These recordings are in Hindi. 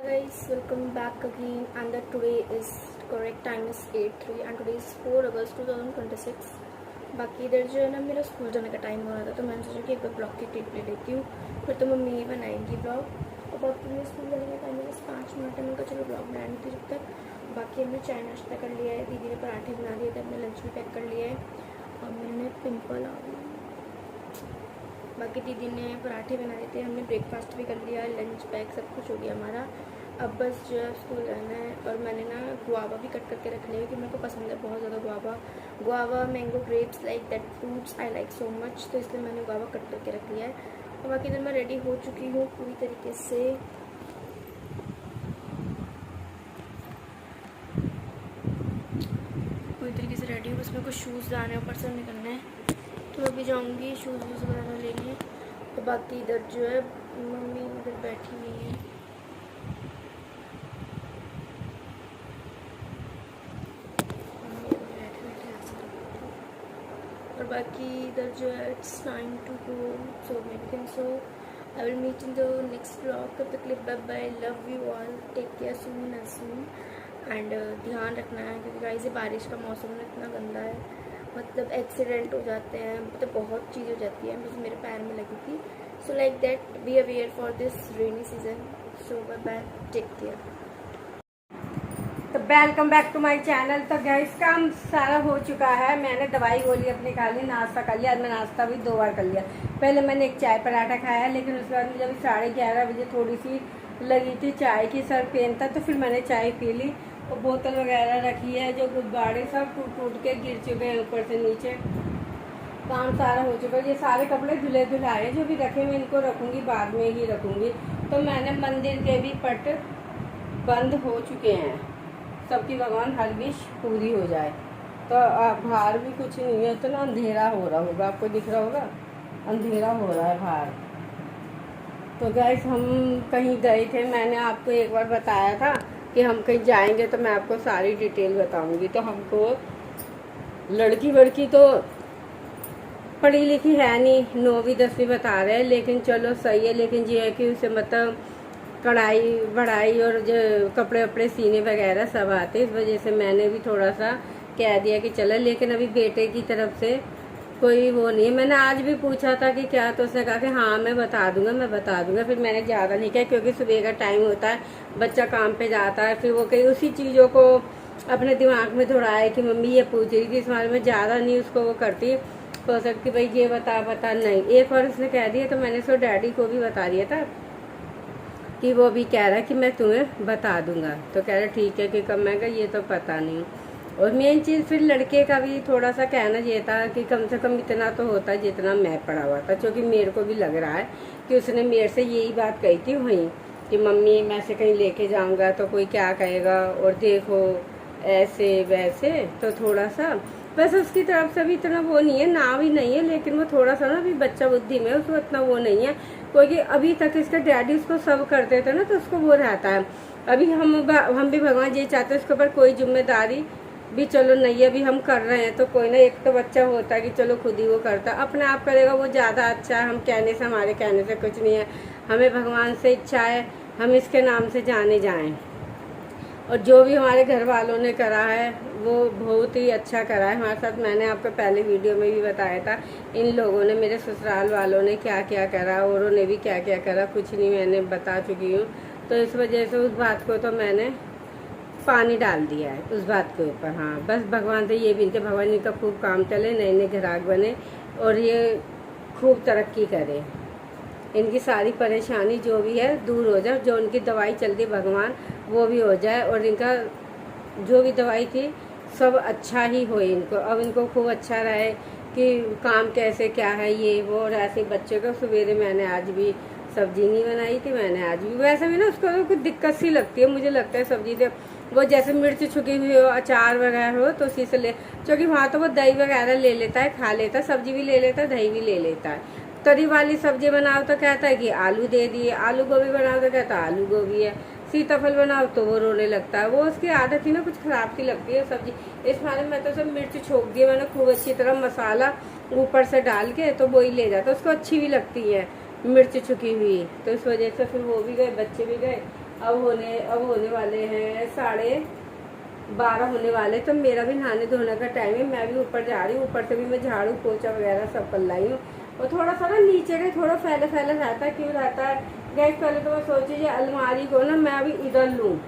Guys, welcome back again, and that today is correct time is 8:03 and today is 4 अगस्त 2026। बाकी इधर जो है ना मेरा स्कूल जाने का टाइम हो रहा था, तो मैंने सोचा कि एक बार ब्लॉग की क्लिप ले लेती हूँ। फिर तो मम्मी ही बनाएंगी ब्लॉग, और बाकी मेरे स्कूल जाने का टाइम है बस 5 मिनट है। मैंने चलो ब्लॉग बना लेती जब तक। बाकी हमने चाय नाश्ता कर लिया है, दीदी ने पराठे बना दिए थे, अपने लंच भी पैक कर लिया है। और मैंने पिंपल आ गई, बाकी दीदी ने पराठे बना दिए थे, हमने ब्रेकफास्ट भी कर लिया, लंच पैक सब कुछ हो गया हमारा। अब बस जो है स्कूल जाना है। और मैंने ना गुआवा भी कट करके रख लिया क्योंकि मेरे को पसंद है बहुत ज़्यादा guava mango grapes like that fruits I like so much, तो इसलिए मैंने गुआवा कट करके रख लिया है। और बाकी इधर मैं रेडी हो चुकी हूँ पूरी तरीके से। रेडी हूँ, बस मेरे को शूज़ लाने ऊपर से निकलना है, तो मैं भी जाऊँगी शूज़ वूज़ वगैरह लेने। तो बाकी इधर जो है मम्मी इधर बैठी हुई है। और बाकी इधर जो है it's time to go, so मेरी can so I will meet in the next blog. तब तक bye bye, love you all, take care soon as soon and ध्यान रखना है क्योंकि गाइस ये बारिश का मौसम है, इतना गंदा है, मतलब एक्सीडेंट हो जाते हैं, मतलब बहुत चीज़ हो जाती है। बस मेरे पैर में लगी थी, so like that be aware for this rainy season. So bye bye, take care. तो welcome back to my channel. तो गैस काम सारा हो चुका है, मैंने दवाई गोली अपनी खा ली, नाश्ता कर लिया। आज मैं नाश्ता भी 2 बार कर लिया। पहले मैंने एक चाय पराठा खाया, लेकिन उसके बाद मुझे अभी 11:30 बजे थोड़ी सी लगी थी चाय की, सर पेन था, तो फिर मैंने चाय पी ली। और बोतल वगैरह रखी है, जो गुब्बारे सब टूट के गिर चुके हैं ऊपर से नीचे। काम सारा हो चुका है। ये सारे कपड़े धुले धुलाए जो भी रखे मैं इनको रखूँगी, बाद में ही रखूँगी। तो मैंने मंदिर के भी पट बंद हो चुके हैं, सबकी भगवान हर विश पूरी हो जाए। तो बाहर भी कुछ नहीं है, तो ना अंधेरा हो रहा होगा, आपको दिख रहा होगा अंधेरा हो रहा है बाहर। तो गाइस हम कहीं गए थे, मैंने आपको एक बार बताया था कि हम कहीं जाएंगे, तो मैं आपको सारी डिटेल बताऊंगी। तो हमको लड़की वड़की तो पढ़ी लिखी है नहीं, 9वीं 10वीं बता रहे हैं, लेकिन चलो सही है। लेकिन ये है कि उसे मतलब कढ़ाई बढ़ाई और जो कपड़े वपड़े सीने वगैरह सब आते, इस वजह से मैंने भी थोड़ा सा कह दिया कि चलो। लेकिन अभी बेटे की तरफ से कोई वो नहीं है। मैंने आज भी पूछा था कि क्या, तो उसने कहा कि हाँ मैं बता दूंगा। फिर मैंने ज़्यादा नहीं किया क्योंकि सुबह का टाइम होता है, बच्चा काम पे जाता है, फिर वो कहीं उसी चीज़ों को अपने दिमाग में दौड़ाए कि मम्मी ये पूछ रही थी, इस बारे में ज़्यादा नहीं उसको वो करती हो सकती, भाई ये बता नहीं। एक बार उसने कह दिया, तो मैंने सो डैडी को भी बता दिया था कि वो भी कह रहा है कि मैं तुम्हें बता दूंगा। तो कह रहा ठीक है कि कब, मैं कहा ये तो पता नहीं। और मेन चीज़ फिर लड़के का भी थोड़ा सा कहना ये था कि कम से कम इतना तो होता जितना मैं पढ़ा हुआ था, क्योंकि मेरे को भी लग रहा है कि उसने मेरे से यही बात कही थी वहीं कि मम्मी मैं से कहीं लेके जाऊंगा तो कोई क्या कहेगा, और देखो ऐसे वैसे। तो थोड़ा सा बस उसकी तरफ से भी इतना वो नहीं है, ना भी नहीं है, लेकिन वो थोड़ा सा ना अभी बच्चा बुद्धि में उसको इतना वो नहीं है, क्योंकि अभी तक इसका डैडी उसको सब करते थे ना, तो उसको वो रहता है। अभी हम भी भगवान ये चाहते हैं उसके ऊपर कोई जिम्मेदारी भी चलो नहीं है, अभी हम कर रहे हैं तो कोई ना, एक तो बच्चा होता है कि चलो खुद ही वो करता, अपने आप करेगा वो ज़्यादा अच्छा है। हम कहने से, हमारे कहने से कुछ नहीं है, हमें भगवान से इच्छा है हम इसके नाम से जाने जाएं। और जो भी हमारे घर वालों ने करा है वो बहुत ही अच्छा करा है हमारे साथ। मैंने आपको पहले वीडियो में भी बताया था, इन लोगों ने, मेरे ससुराल वालों ने क्या क्या करा, औरों ने भी क्या क्या करा, कुछ नहीं मैंने बता चुकी हूँ। तो इस वजह से उस बात को तो मैंने पानी डाल दिया है उस बात के ऊपर। हाँ बस भगवान से ये विनती, भगवान इनका खूब काम चले, नए नए ग्राहक बने और ये खूब तरक्की करे, इनकी सारी परेशानी जो भी है दूर हो जाए, जो उनकी दवाई चलती भगवान वो भी हो जाए, और इनका जो भी दवाई थी सब अच्छा ही हो इनको। अब इनको खूब अच्छा रहे कि काम कैसे क्या है ये वो। और ऐसे बच्चे को सवेरे मैंने आज भी सब्जी नहीं बनाई थी, मैंने आज भी, वैसे भी ना उसको कुछ दिक्कत सी लगती है, मुझे लगता है सब्जी से वो जैसे मिर्च छुकी हुई हो, अचार वगैरह हो, तो उसी से ले, क्योंकि वहाँ तो वो दही वगैरह ले लेता है, खा लेता है, सब्जी भी ले लेता है, दही भी ले लेता है। तरी वाली सब्जी बनाओ तो कहता है कि आलू दे दिए, आलू गोभी बनाओ तो कहता है आलू गोभी है, सीताफल बनाओ तो वो रोने लगता है। वो उसकी आदत ही ना कुछ खराब सी लगती है सब्जी। इस बारे में तो सब मिर्च छोक दिए मैंने खूब अच्छी तरह, मसाला ऊपर से डाल के, तो वो ही ले जाता, उसको अच्छी भी लगती है मिर्च छुकी हुई। तो इस वजह से फिर वो भी गए, बच्चे भी गए, अब होने वाले हैं 12:30 होने वाले। तो मेरा भी नहाने धोने का टाइम है, मैं भी ऊपर जा रही हूँ। ऊपर से भी मैं झाड़ू पोछा वगैरह सब कर लाई हूँ। और थोड़ा सा ना नीचे का थोड़ा फैले रहता है, क्यों रहता है गैस। पहले तो मैं सोची ये अलमारी को ना मैं अभी इधर लूँ,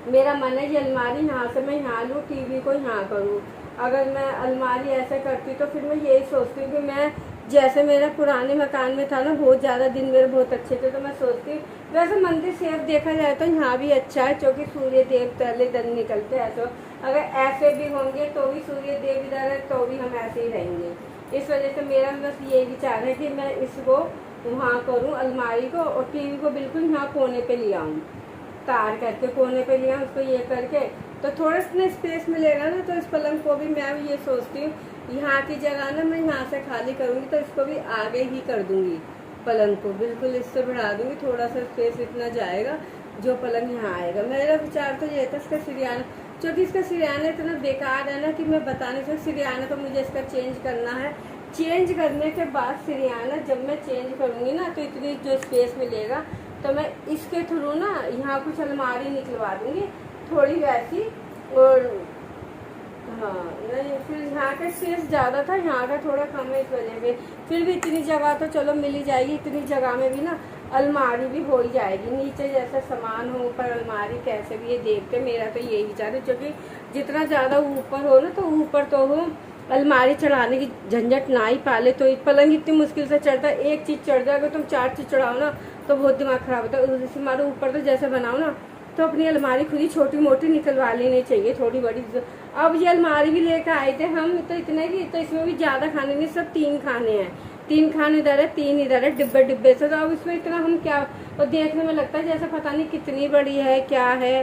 मेरा मन है ये अलमारी यहाँ से मैं यहाँ लूँ, टीवी को यहाँ करूँ। अगर मैं अलमारी ऐसे करती तो फिर मैं यही सोचती हूँ कि मैं जैसे मेरा पुराने मकान में था ना, बहुत ज़्यादा दिन मेरे बहुत अच्छे थे। तो मैं सोचती हूँ वैसे मंदिर सेफ देखा जाए तो यहाँ भी अच्छा है, क्योंकि सूर्य देव पहले दिन निकलते हैं। तो अगर ऐसे भी होंगे तो भी सूर्य देव इधर है, तो भी हम ऐसे ही रहेंगे। इस वजह से मेरा बस ये विचार है कि मैं इसको वहाँ करूँ अलमारी को, और टीवी को बिल्कुल यहाँ कोने पे ले आऊँ, तार करके कोने पे लिया उसको ये करके, तो थोड़ा सा स्पेस मिलेगा ना। तो इस पलंग को भी मैं भी ये सोचती हूँ यहाँ की जगह ना मैं यहाँ से खाली करूँगी, तो इसको भी आगे ही कर दूँगी, पलंग को बिल्कुल इससे बढ़ा दूँगी। थोड़ा सा स्पेस इतना जाएगा जो पलंग यहाँ आएगा। मेरा विचार तो ये था इसका सिरियाना, क्योंकि इसका सिरियाना इतना बेकार है ना कि मैं बता नहीं सकती। सिरियाना तो मुझे इसका चेंज करना है। चेंज करने के बाद सिरियाना जब मैं चेंज करूँगी ना, तो इतनी जो स्पेस मिलेगा, तो मैं इसके थ्रू ना यहाँ कुछ अलमारी निकलवा दूँगी थोड़ी वैसी। और हाँ नहीं, फिर यहाँ का स्पेस ज़्यादा था, यहाँ का थोड़ा कम है, इस वजह से फिर भी इतनी जगह तो चलो मिल ही जाएगी। इतनी जगह में भी ना अलमारी भी हो ही जाएगी, नीचे जैसा सामान हो ऊपर अलमारी कैसे भी, ये देखते मेरा तो यही विचार है। क्योंकि जितना ज़्यादा ऊपर हो ना, तो ऊपर तो हो अलमारी चढ़ाने की झंझट ना ही पाले। तो पलंग इतनी मुश्किल से चढ़ता है, एक चीज़ चढ़ जाए, अगर तुम 4 चीज़ चढ़ाओ ना तो बहुत दिमाग खराब होता है। जैसे हमारे ऊपर तो जैसे बनाओ ना, तो अपनी अलमारी खुद ही छोटी मोटी निकलवा लेनी चाहिए, थोड़ी बड़ी। अब ये अलमारी भी लेकर आए थे हम, तो इतने की, तो इसमें भी ज़्यादा खाने नहीं, सब 3 खाने हैं। 3 खाने इधर है, 3 इधर है, डिब्बे से। तो अब इसमें इतना हम क्या, और देखने में लगता है जैसे पता नहीं कितनी बड़ी है, क्या है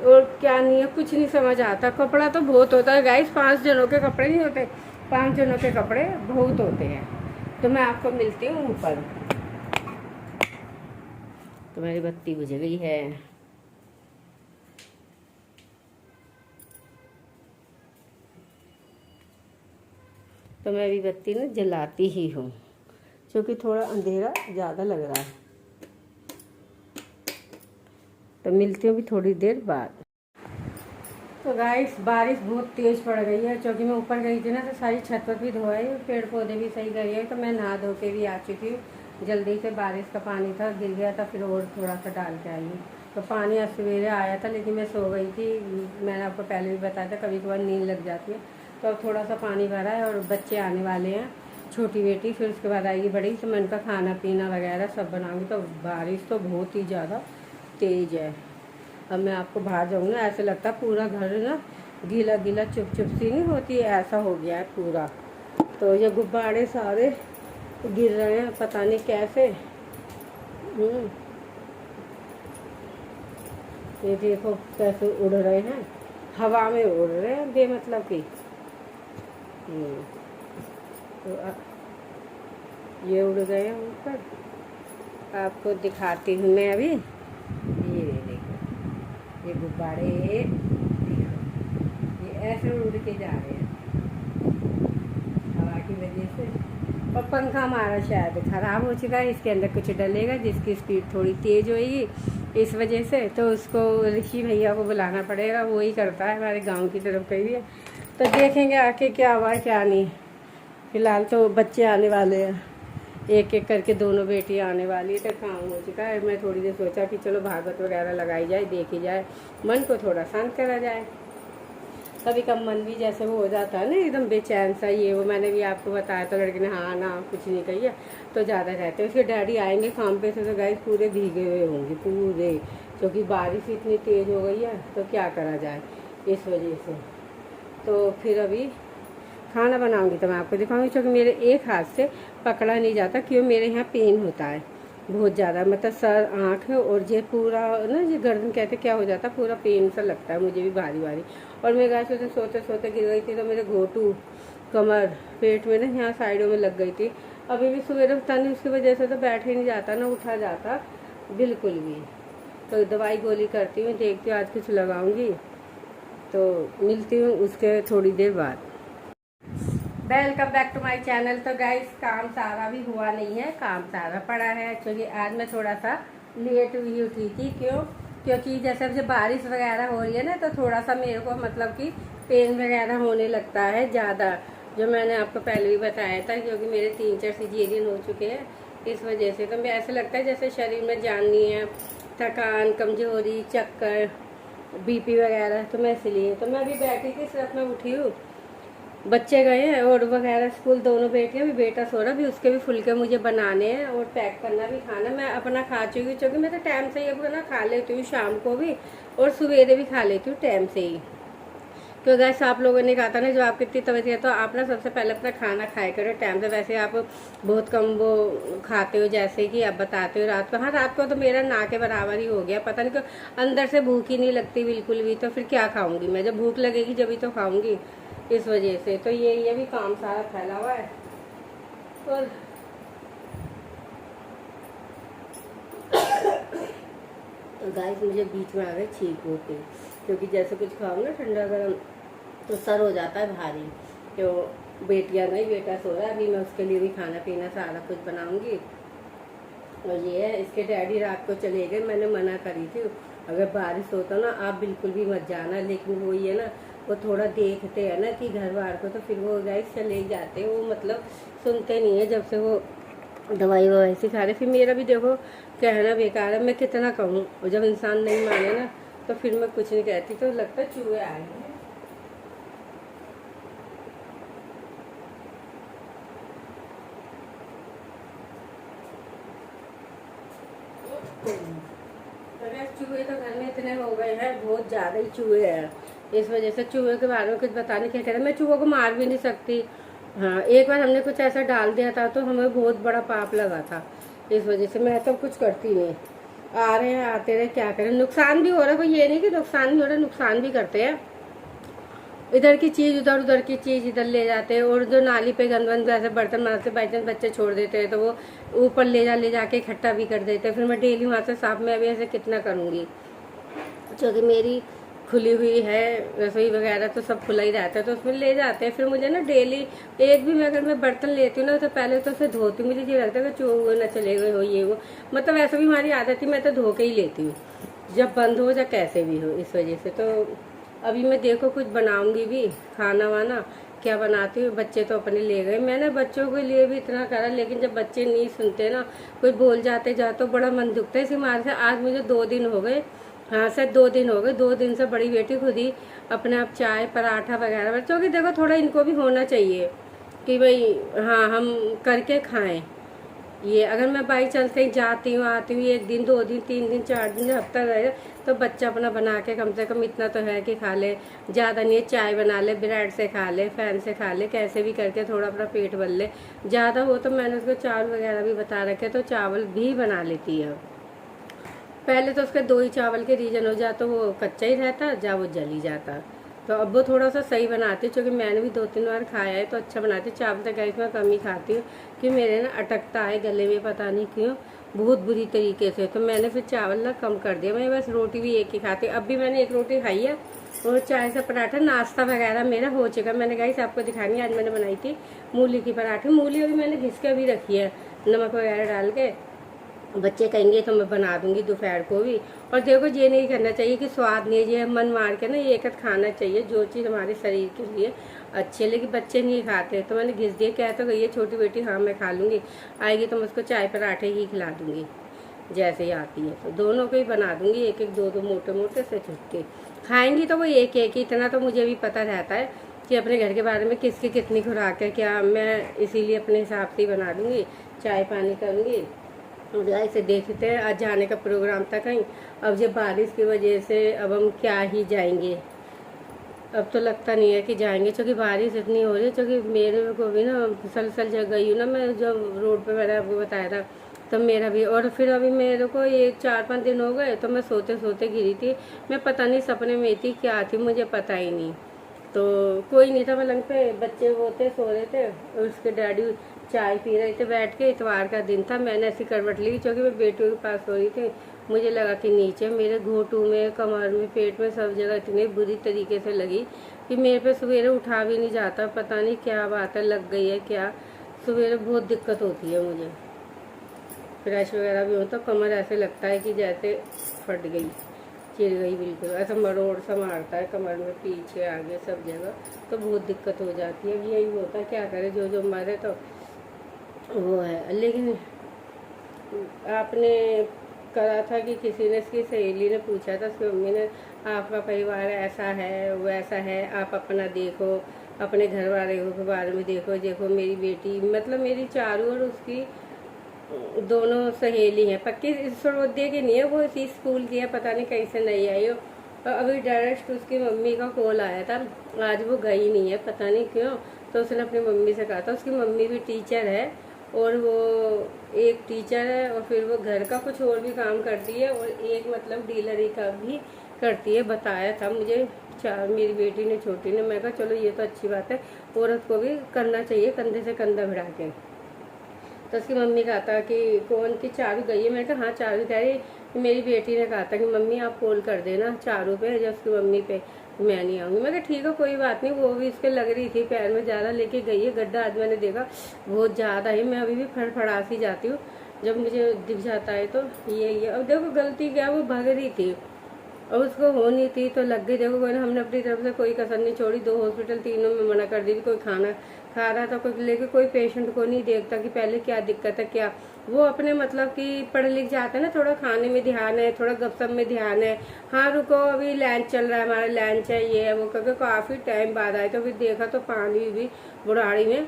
और क्या नहीं है, कुछ नहीं समझ आता। कपड़ा तो बहुत होता है गाइस, 5 जनों के कपड़े नहीं होते, 5 जनों के कपड़े बहुत होते हैं। तो मैं आपको मिलती हूँ ऊपर। तो मेरी बत्ती बुझ गई है। तो मैं अभी बत्ती ना जलाती ही हूँ, क्योंकि थोड़ा अंधेरा ज़्यादा लग रहा है। तो मिलती हूँ भी थोड़ी देर बाद। तो गाइस बारिश बहुत तेज़ पड़ गई है, क्योंकि मैं ऊपर गई थी ना, तो सारी छत पर भी धोई, पेड़ पौधे भी सही गए हैं। तो मैं नहा धो के भी आ चुकी हूँ। जल्दी से बारिश का पानी था, गिर गया था, फिर और थोड़ा सा डाल के आई हूँ। तो पानी आज सवेरे आया था, लेकिन मैं सो गई थी। मैंने आपको पहले भी बताया था, कभी कभार नींद लग जाती है। तो अब थोड़ा सा पानी भरा है, और बच्चे आने वाले हैं, छोटी बेटी, फिर उसके बाद आएगी बड़ी। तो मैं उनका खाना पीना वगैरह सब बनाऊँगी। तो बारिश तो बहुत ही ज़्यादा तेज़ है। अब मैं आपको बाहर जाऊँगी ना, ऐसे लगता है पूरा घर ना गीला गीला चुप चुप सी नहीं होती है, ऐसा हो गया है पूरा। तो ये गुब्बारे सारे गिर रहे हैं, पता नहीं कैसे। ये देखो कैसे उड़ रहे हैं, हवा में उड़ रहे हैं बेमतलब की। तो ये उड़ गए हैं ऊपर, आपको दिखाती हूँ मैं अभी। ये देखो, ये गुब्बारे ये ऐसे उड़ के जा रहे हैं हवा की वजह से। और पंखा हमारा शायद ख़राब हो चुका है, इसके अंदर कुछ डलेगा जिसकी स्पीड थोड़ी तेज़ होएगी इस वजह से। तो उसको ऋषि भैया को बुलाना पड़ेगा, वो ही करता है, हमारे गांव की तरफ कहीं भी है। तो देखेंगे आके क्या हुआ क्या नहीं। फ़िलहाल तो बच्चे आने वाले हैं, एक एक करके दोनों बेटियां आने वाली है। तो काम हो चुका है। मैं थोड़ी देर सोचा कि चलो भागवत वगैरह लगाई जाए, देखी जाए, मन को थोड़ा शांत करा जाए। कभी कम मन भी जैसे वो हो जाता है ना, एकदम बेचैन सा, ये वो। मैंने भी आपको बताया तो लड़के ने हाँ ना कुछ नहीं कही है, तो ज़्यादा रहते हैं। उसके डैडी आएंगे काम पे से, तो गाइस पूरे भीगे हुए होंगे पूरे, क्योंकि बारिश इतनी तेज़ हो गई है। तो क्या करा जाए इस वजह से। तो फिर अभी खाना बनाऊंगी तो मैं आपको दिखाऊंगी, क्योंकि मेरे एक हाथ से पकड़ा नहीं जाता, क्यों मेरे यहाँ पेन होता है बहुत ज़्यादा, मतलब सर आँख है, और ये पूरा ना ये गर्दन कहते क्या हो जाता है, पूरा पेन सा लगता है मुझे भी भारी भारी। और मैं गाय से सोते सोते गिर गई थी, तो मेरे घोटू, कमर, पेट में ना यहाँ साइडों में लग गई थी। अभी भी सवेरे पता नहीं उसकी वजह से तो बैठे नहीं जाता, ना उठा जाता बिल्कुल भी। तो दवाई गोली करती हूँ, देखती हूँ आज कुछ लगाऊंगी। तो मिलती हूँ उसके थोड़ी देर बाद। Welcome back to my channel. तो गाइस काम सारा भी हुआ नहीं है, काम सारा पड़ा है, क्योंकि आज मैं थोड़ा सा लेट हुई उठी थी। क्यों? क्योंकि जैसे अब जब बारिश वगैरह हो रही है ना, तो थोड़ा सा मेरे को मतलब कि पेन वगैरह होने लगता है ज़्यादा, जो मैंने आपको पहले भी बताया था, क्योंकि मेरे 3-4 सिजेरियन हो चुके हैं। इस वजह से तो मैं ऐसा लगता है जैसे शरीर में जान नहीं है, थकान, कमजोरी, चक्कर, बीपी वगैरह। तो मैं इसलिए तो मैं अभी बैठी थी, सिर्फ मैं उठी हूँ, बच्चे गए हैं और वगैरह स्कूल, दोनों बेटे, अभी बेटा सो रहा, भी उसके भी फुलके मुझे बनाने हैं और पैक करना भी, खाना मैं अपना खा चुकी हूँ, क्योंकि मैं तो टाइम से ही अपना खा लेती हूँ, शाम को भी और सवेरे भी खा लेती हूँ टाइम से ही। क्योंकि गैस आप लोगों ने कहा था ना, जब आपकी इतनी तबीयत है तो आप ना सबसे पहले अपना खाना खाया करो टाइम से। वैसे आप बहुत कम वो खाते हो, जैसे कि आप बताते हो रात को। हाँ, रात को तो मेरा ना के बराबर ही हो गया, पता नहीं क्यों अंदर से भूख ही नहीं लगती बिल्कुल भी। तो फिर क्या खाऊंगी मैं? जब भूख लगेगी जब ही तो खाऊंगी। इस वजह से तो ये भी काम सारा फैला हुआ है। और गाइस मुझे बीच में आ गए छींक होते, क्योंकि जैसे कुछ खाओ ना ठंडा गर्म तो सर हो जाता है भारी। तो बेटियां नहीं, बेटा सो रहा है, अभी मैं उसके लिए भी खाना पीना सारा कुछ बनाऊंगी। और ये है, इसके डैडी रात को चले गए, मैंने मना करी थी अगर बारिश होता ना आप बिल्कुल भी मत जाना, लेकिन वो ये ना, वो थोड़ा देखते हैं ना कि घर बार को, तो फिर वो गाइस चले ही जाते हैं। वो मतलब सुनते नहीं है, जब से वो दवाई ववाई से खा रहे। फिर मेरा भी देखो कहना बेकार है, मैं कितना कहूँ, और जब इंसान नहीं माने ना तो फिर मैं कुछ नहीं कहती। तो लगता है चूहे आए हैं। चूहे तो घर में इतने हो गए हैं, बहुत ज्यादा ही चूहे हैं। इस वजह से चूहे के बारे में कुछ बताने क्या कह रहे, मैं चूहों को मार भी नहीं सकती। हाँ, एक बार हमने कुछ ऐसा डाल दिया था तो हमें बहुत बड़ा पाप लगा था। इस वजह से मैं तो कुछ करती नहीं। आ रहे हैं, आते रहे, क्या करें, नुकसान भी हो रहा है। कोई ये नहीं कि नुकसान भी हो रहा है, नुकसान भी करते हैं। इधर की चीज उधर, उधर की चीज इधर ले जाते हैं। और जो नाली पे गंद ऐसे बर्तन बनाते, बाई चांस बच्चे छोड़ देते हैं तो वो ऊपर ले जाके इकट्ठा भी कर देते हैं। फिर मैं डेली वहाँ से साफ, मैं अभी ऐसे कितना करूँगी, क्योंकि मेरी खुली हुई है रसोई वगैरह, तो सब खुला ही रहता है, तो उसमें ले जाते हैं। फिर मुझे ना डेली एक भी मैं अगर मैं बर्तन लेती हूँ ना, तो पहले तो उसे धोती हूँ। मुझे ये लगता है कि चूहे ना चले गए हो, ये वो, मतलब ऐसा भी हमारी आदत थी, मैं तो धो के ही लेती हूँ, जब बंद हो या कैसे भी हो। इस वजह से तो अभी मैं देखो कुछ बनाऊंगी भी, खाना वाना क्या बनाती हूँ। बच्चे तो अपने ले गए, मैंने बच्चों के लिए भी इतना करा, लेकिन जब बच्चे नहीं सुनते ना, कोई बोल जाते जा तो बड़ा मन दुखता है। इसी मार से आज मुझे 2 दिन हो गए, हाँ शायद 2 दिन हो गए, 2 दिन से बड़ी बेटी खुद ही अपने आप चाय पराठा वगैरह, बच्चों की देखो थोड़ा इनको भी होना चाहिए कि भाई हाँ हम करके खाएं। ये अगर मैं बाई चांस कहीं जाती हूँ आती हूँ, 1 दिन 2 दिन 3 दिन 4 दिन हफ्ता रहे, तो बच्चा अपना बना के कम से कम इतना तो है कि खा ले। ज़्यादा नहीं है, चाय बना ले, ब्रेड से खा ले, फैन से खा ले, कैसे भी करके थोड़ा अपना पेट भर ले। ज़्यादा हो तो मैंने उसको चावल वगैरह भी बता रखे, तो चावल भी बना लेती है। पहले तो उसके 2 ही चावल के रीजन हो जाता, वो कच्चा ही रहता या वो जल ही जाता। तो अब वो थोड़ा सा सही बनाती हूँ, क्योंकि मैंने भी 2-3 बार खाया है तो अच्छा बनाती हूँ। चावल तो गैस में कम ही खाती हूँ, कि मेरे ना अटकता है गले में, पता नहीं क्यों, बहुत बुरी तरीके से। तो मैंने फिर चावल ना कम कर दिया, मैं बस रोटी भी एक ही खाती हूँ। अब भी मैंने 1 रोटी खाई है और चाय से पराठा, नाश्ता वगैरह मेरा हो चुका। मैंने गैस आपको दिखानी, आज मैंने बनाई थी मूली की पराठे। मूली अभी मैंने घिस के भी रखी है नमक वगैरह डाल के, बच्चे कहेंगे तो मैं बना दूंगी दोपहर को भी। और देखो ये नहीं करना चाहिए कि स्वाद नहीं, ये मन मार के ना ये एक खाना चाहिए जो चीज़ हमारे शरीर के लिए अच्छी है। लेकिन बच्चे नहीं खाते, तो मैंने घिस दिया। क्या तो गई है छोटी बेटी, हाँ मैं खा लूँगी, आएगी तो मैं उसको चाय पराठे ही खिला दूँगी जैसे ही आती है। तो दोनों को ही बना दूँगी, 1-1 2-2 मोटे मोटे से छुटके खाएंगी। तो वो एक ही, इतना तो मुझे भी पता रहता है कि अपने घर के बारे में किसकी कितनी खुराक है क्या, मैं इसीलिए अपने हिसाब से ही बना दूँगी, चाय पानी करूँगी। ऐसे देखते हैं, आज जाने का प्रोग्राम था कहीं, अब ये बारिश की वजह से अब हम क्या ही जाएंगे। अब तो लगता नहीं है कि जाएंगे, क्योंकि बारिश इतनी हो रही है। क्योंकि मेरे को भी ना फिसल जगह गई हूँ ना मैं, जब रोड पे मैंने आपको बताया था, तो मेरा भी। और फिर अभी मेरे को ये 4-5 दिन हो गए, तो मैं सोते सोते गिरी थी। मैं पता नहीं सपने में थी क्या थी, मुझे पता ही नहीं। तो कोई नहीं था पलंग पे, बच्चे वो थे सो रहे थे, और उसके डैडी चाय पी रहे थे बैठ के। इतवार का दिन था, मैंने ऐसी करवट ली, क्योंकि मैं बेटियों के पास सो रही थी। मुझे लगा कि नीचे मेरे घोटू में, कमर में, पेट में, सब जगह इतनी बुरी तरीके से लगी कि मेरे पे सवेरे उठा भी नहीं जाता। पता नहीं क्या बात है, लग गई है क्या, सवेरे बहुत दिक्कत होती है मुझे। फ्रेश वगैरह भी हो तो कमर ऐसे लगता है कि जैसे फट गई, चिर गई, बिल्कुल ऐसा मरोड़ सा मारता है कमर में, पीछे आगे सब जगह, तो बहुत दिक्कत हो जाती है। यही होता है, क्या करे, जो जो मरे तो वो है। लेकिन आपने करा था कि किसी ने, इसकी सहेली ने पूछा था उसकी मम्मी ने, आपका परिवार ऐसा है वैसा है, आप अपना देखो, अपने घर वाले के बारे में देखो। देखो मेरी बेटी, मतलब मेरी चारू और उसकी दोनों सहेली हैं, पक्की सर्वोदय की नहीं है, वो इसी स्कूल की है, पता नहीं कैसे नहीं आई हो। और अभी डायरेक्ट उसकी मम्मी का कॉल आया था, आज वो गई नहीं है, पता नहीं क्यों। तो उसने अपनी मम्मी से कहा था, उसकी मम्मी भी टीचर है, और वो एक टीचर है, और फिर वो घर का कुछ और भी काम करती है, और एक मतलब डीलरी का भी करती है, बताया था मुझे मेरी बेटी ने, छोटी ने। मैं कहा चलो ये तो अच्छी बात है, औरत को भी करना चाहिए, कंधे से कंधा भिड़ा के। तो उसकी मम्मी कहा था कि कौन की चारू गई है। मैंने कहा हाँ चारू कह रही, मेरी बेटी ने कहा था कि मम्मी आप कॉल कर देना चारू पे, जब उसकी मम्मी पे, मैं नहीं आऊँगी। मैं कहा ठीक है कोई बात नहीं। वो भी इसके लग रही थी पैर में ज़्यादा, लेके गई है गड्ढा, आज मैंने देखा बहुत ज़्यादा है। मैं अभी भी फड़फड़ा सी जाती हूँ जब मुझे दिख जाता है, तो ये अब देखो गलती क्या, वो भाग रही थी और उसको हो नहीं थी तो लग गई। देखो कोई, हमने अपनी तरफ से कोई कसर नहीं छोड़ी, 2 हॉस्पिटल तीनों में मना कर दी थी। कोई खाना खा रहा था कोई, लेके कोई पेशेंट को नहीं देखता कि पहले क्या दिक्कत है क्या। वो अपने मतलब कि पढ़ लिख जाते हैं ना, थोड़ा खाने में ध्यान है, थोड़ा गपशप में ध्यान है। हाँ रुको अभी लंच चल रहा है, हमारा लंच है, ये है वो, क्योंकि काफ़ी टाइम बाद आए तो फिर देखा तो पानी भी बुढ़ाड़ी में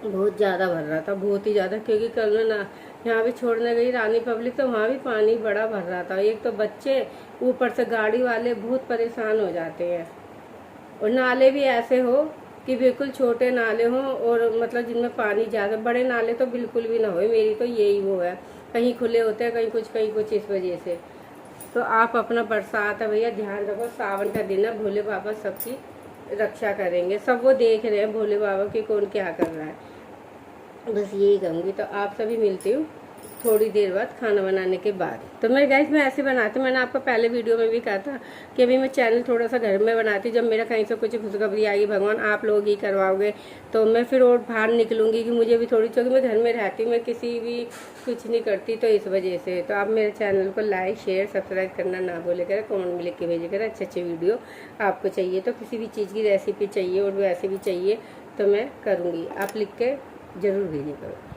बहुत ज़्यादा भर रहा था, बहुत ही ज़्यादा। क्योंकि कल मैं ना यहाँ भी छोड़ने गई रानी पब्लिक, तो वहाँ भी पानी बड़ा भर रहा था। एक तो बच्चे, ऊपर से गाड़ी वाले बहुत परेशान हो जाते हैं। और नाले भी ऐसे हो कि बिल्कुल छोटे नाले हों, और मतलब जिनमें पानी ज़्यादा, बड़े नाले तो बिल्कुल भी ना हो। मेरी तो यही वो है, कहीं खुले होते हैं कहीं कुछ इस वजह से। तो आप अपना बरसात है भैया ध्यान रखो, सावन का दिन है, भोले बाबा सबकी रक्षा करेंगे, सब वो देख रहे हैं भोले बाबा की कौन क्या कर रहा है। बस यही कहूँगी। तो आप सभी मिलती हूँ थोड़ी देर बाद खाना बनाने के बाद। तो मैं गाइस मैं ऐसे बनाती हूँ, मैंने आपको पहले वीडियो में भी कहा था कि अभी मैं चैनल थोड़ा सा घर में बनाती हूँ। जब मेरा कहीं से कुछ खुशखबरी आएगी, भगवान आप लोग ही करवाओगे, तो मैं फिर और बाहर निकलूँगी कि मुझे भी थोड़ी, क्योंकि मैं घर में रहती हूँ, मैं किसी भी कुछ नहीं करती, तो इस वजह से। तो आप मेरे चैनल को लाइक शेयर सब्सक्राइब करना ना भूले करें, कमेंट में लिख के भेजे करें अच्छे अच्छे वीडियो आपको चाहिए, तो किसी भी चीज़ की रेसिपी चाहिए और वैसे भी चाहिए तो मैं करूँगी, आप लिख के ज़रूर भेजिए करो।